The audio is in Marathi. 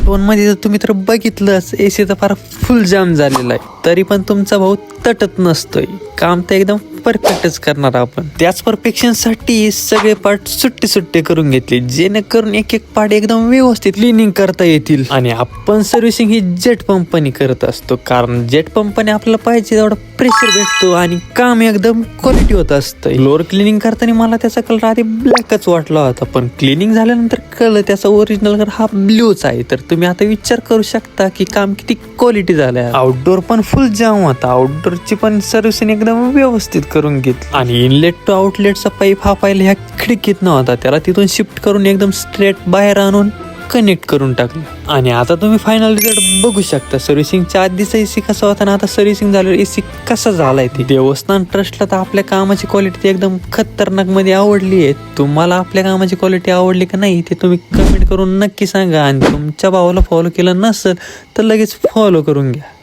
पार्ट 1 मध्ये तुम्ही तर बघितलंच, एसी तर फार फुल जाम झालेला आहे, तरी पण तुमचा भाऊ तटत नसतोय. काम तर एकदम परफेक्टच करणार आपण. त्याच परफेक्शन साठी सगळे पार्ट सुट्टे करून घेतले, जेणेकरून एक एक पार्ट एकदम व्यवस्थित क्लिनिंग करता येतील. आणि आपण सर्व्हिसिंग ही जेट पंपनी करत असतो, कारण जेट पंपनी आपल्याला पाहिजे तेवढा प्रेशर भेटतो आणि काम एकदम क्वालिटी होत असतं. फ्लोअर क्लिनिंग करताना मला त्याचा कलर आधी ब्लॅकच वाटला होता, पण क्लिनिंग झाल्यानंतर कळलं त्याचा ओरिजिनल कलर हा ब्ल्यूच आहे. तर तुम्ही आता विचार करू शकता की काम किती क्वालिटी झालंय. आउटडोर पण फुल जाम होता, आउटडोरची पण सर्व्हिसिंग एकदम व्यवस्थित करून घेतली. आणि इनलेट टू आउटलेटचा पाईप हा पहिले ह्या खिडकीत नव्हता, त्याला तिथून शिफ्ट करून एकदम स्ट्रेट बाहेर आणून कनेक्ट करून टाकलं. आणि आता तुम्ही फायनल रिझल्ट बघू शकता. सर्व्हिसिंगच्या आधीचा एसी कसा होता ना आता सर्व्हिसिंग झाल्यावर एसी कसा झालाय. ते देवस्थान ट्रस्टला तर आपल्या कामाची क्वालिटी एकदम खतरनाक मध्ये आवडली आहे. तुम्हाला आपल्या कामाची क्वालिटी आवडली का नाही ते तुम्ही कमेंट करून नक्की सांगा. आणि तुमच्या भावाला फॉलो केलं नसेल तर लगेच फॉलो करून घ्या.